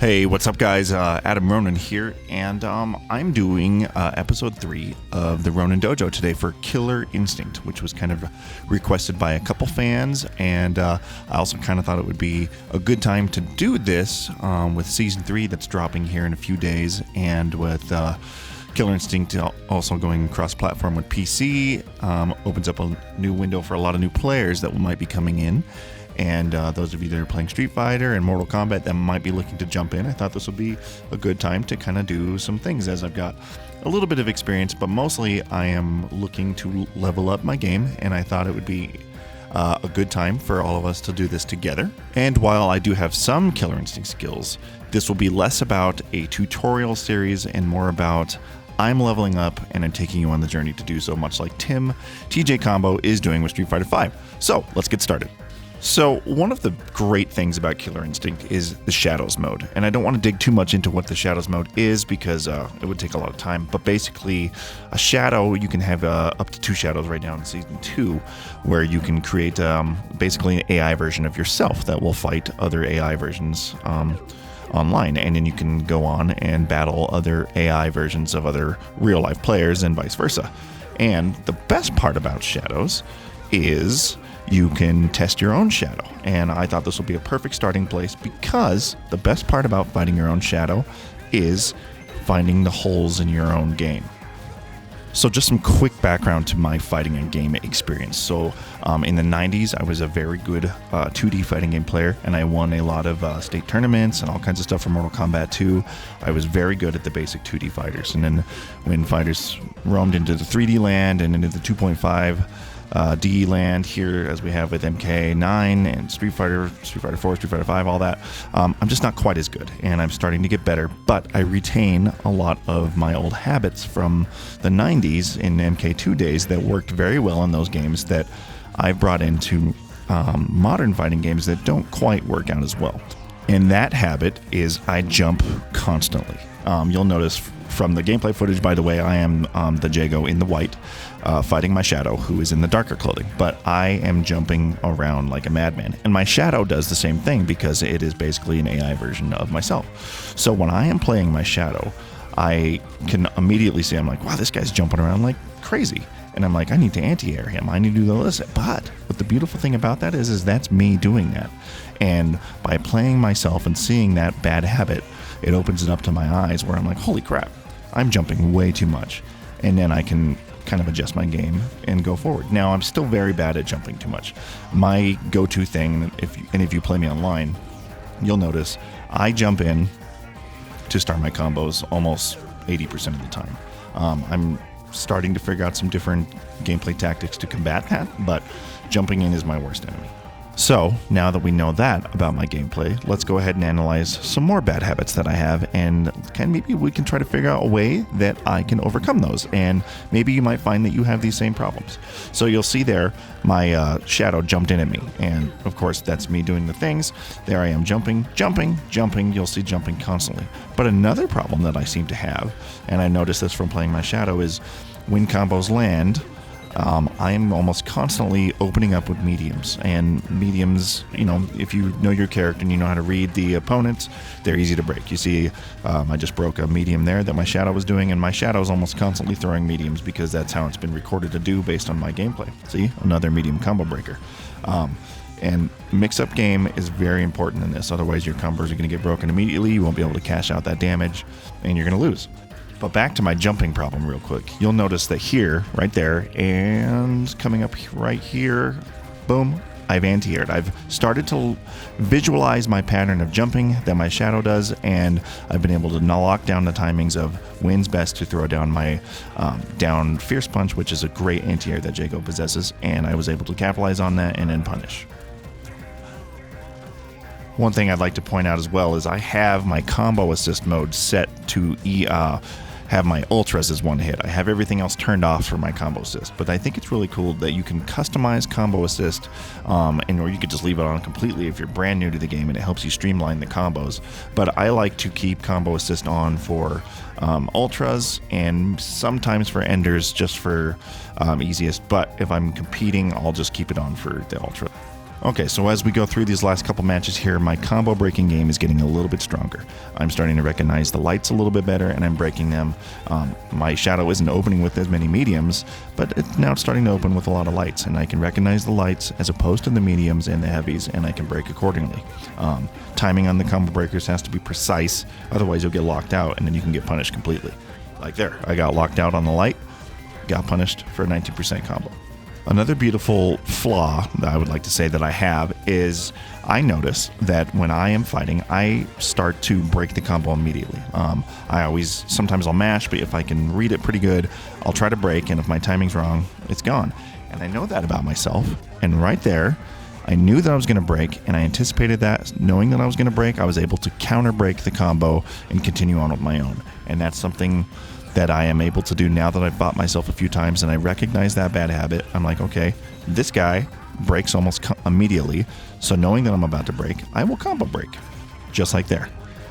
Hey, what's up, guys? Adam Ronin here, and I'm doing episode 3 of the Ronin Dojo today for Killer Instinct, which was kind of requested by a couple fans, and I also kind of thought it would be a good time to do this with Season 3 that's dropping here in a few days, and with Killer Instinct also going cross-platform with PC, opens up a new window for a lot of new players that might be coming in. And those of you that are playing Street Fighter and Mortal Kombat that might be looking to jump in, I thought this would be a good time to kind of do some things, as I've got a little bit of experience, but mostly I am looking to level up my game, and I thought it would be a good time for all of us to do this together. And while I do have some Killer Instinct skills, this will be less about a tutorial series and more about I'm leveling up and I'm taking you on the journey to do so, much like Tim TJ Combo is doing with Street Fighter V. So let's get started. So one of the great things about Killer Instinct is the Shadows mode, and I don't want to dig too much into what the Shadows mode is because it would take a lot of time, but basically a shadow, you can have up to 2 shadows right now in Season 2, where you can create basically an AI version of yourself that will fight other AI versions online, and then you can go on and battle other AI versions of other real-life players and vice versa. And the best part about Shadows is you can test your own shadow, and I thought this would be a perfect starting place because the best part about fighting your own shadow is finding the holes in your own game. So just some quick background to my fighting and game experience. So in the 90s, I was a very good 2D fighting game player, and I won a lot of state tournaments and all kinds of stuff for Mortal Kombat 2. I was very good at the basic 2D fighters, and then when fighters roamed into the 3D land and into the 2.5 D land here, as we have with MK9 and Street Fighter 4, Street Fighter 5, all that, I'm just not quite as good, and I'm starting to get better, but I retain a lot of my old habits from the 90s in MK2 days that worked very well in those games that I've brought into modern fighting games that don't quite work out as well. And that habit is I jump constantly. You'll notice from the gameplay footage, by the way, I am the Jago in the white, fighting my shadow, who is in the darker clothing. But I am jumping around like a madman. And my shadow does the same thing because it is basically an AI version of myself. So when I am playing my shadow, I can immediately see, I'm like, wow, this guy's jumping around like crazy. And I'm like, I need to anti-air him. I need to do this. But what the beautiful thing about that is that's me doing that. And by playing myself and seeing that bad habit, it opens it up to my eyes where I'm like, holy crap, I'm jumping way too much. And then I can kind of adjust my game and go forward. Now, I'm still very bad at jumping too much. My go-to thing, if you play me online, you'll notice I jump in to start my combos almost 80% of the time. I'm starting to figure out some different gameplay tactics to combat that, but jumping in is my worst enemy. So, now that we know that about my gameplay, let's go ahead and analyze some more bad habits that I have, and maybe we can try to figure out a way that I can overcome those, and maybe you might find that you have these same problems. So you'll see there, my shadow jumped in at me, and of course that's me doing the things. There I am jumping, you'll see jumping constantly. But another problem that I seem to have, and I noticed this from playing my shadow, is when combos land, I'm almost constantly opening up with mediums, and mediums, if you know your character and you know how to read the opponents, they're easy to break. You see, I just broke a medium there that my shadow was doing, and my shadow is almost constantly throwing mediums because that's how it's been recorded to do based on my gameplay. See, another medium combo breaker. And mix-up game is very important in this, otherwise your combos are going to get broken immediately, you won't be able to cash out that damage, and you're going to lose. But back to my jumping problem real quick. You'll notice that here, right there, and coming up right here, boom, I've anti-aired. I've started to visualize my pattern of jumping that my shadow does, and I've been able to lock down the timings of when's best to throw down my down Fierce Punch, which is a great anti-air that Jago possesses, and I was able to capitalize on that and then punish. One thing I'd like to point out as well is I have my combo assist mode set to have my ultras as one hit. I have everything else turned off for my combo assist, but I think it's really cool that you can customize combo assist, or you could just leave it on completely if you're brand new to the game, and it helps you streamline the combos. But I like to keep combo assist on for ultras and sometimes for enders, just for easiest. But if I'm competing, I'll just keep it on for the ultra. Okay, so as we go through these last couple matches here, my combo breaking game is getting a little bit stronger. I'm starting to recognize the lights a little bit better, and I'm breaking them. My shadow isn't opening with as many mediums, but now it's starting to open with a lot of lights, and I can recognize the lights as opposed to the mediums and the heavies, and I can break accordingly. Timing on the combo breakers has to be precise, otherwise you'll get locked out, and then you can get punished completely. Like there, I got locked out on the light, got punished for a 19% combo. Another beautiful flaw that I would like to say that I have is I notice that when I am fighting, I start to break the combo immediately. Sometimes I'll mash, but if I can read it pretty good, I'll try to break, and if my timing's wrong, it's gone. And I know that about myself, and right there, I knew that I was going to break, and I anticipated that. Knowing that I was going to break, I was able to counter break the combo and continue on with my own. And that's something that I am able to do now that I've bought myself a few times, and I recognize that bad habit. I'm like, okay, this guy breaks almost immediately, so knowing that I'm about to break, I will combo break. Just like there.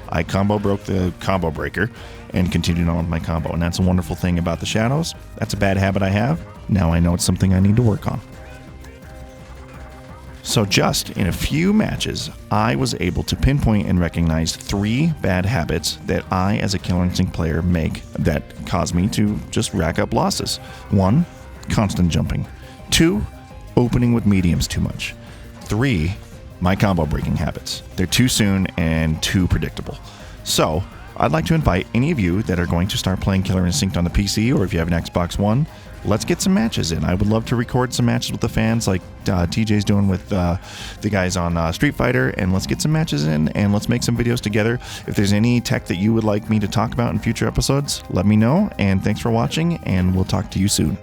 I combo broke the combo breaker and continued on with my combo, and that's a wonderful thing about the shadows. That's a bad habit I have. Now I know it's something I need to work on. So just in a few matches, I was able to pinpoint and recognize 3 bad habits that I, as a Killer Instinct player, make that cause me to just rack up losses. 1, constant jumping. 2, opening with mediums too much. 3, my combo breaking habits. They're too soon and too predictable. So I'd like to invite any of you that are going to start playing Killer Instinct on the PC, or if you have an Xbox One, let's get some matches in. I would love to record some matches with the fans like TJ's doing with the guys on Street Fighter, and let's get some matches in, and let's make some videos together. If there's any tech that you would like me to talk about in future episodes, let me know, and thanks for watching, and we'll talk to you soon.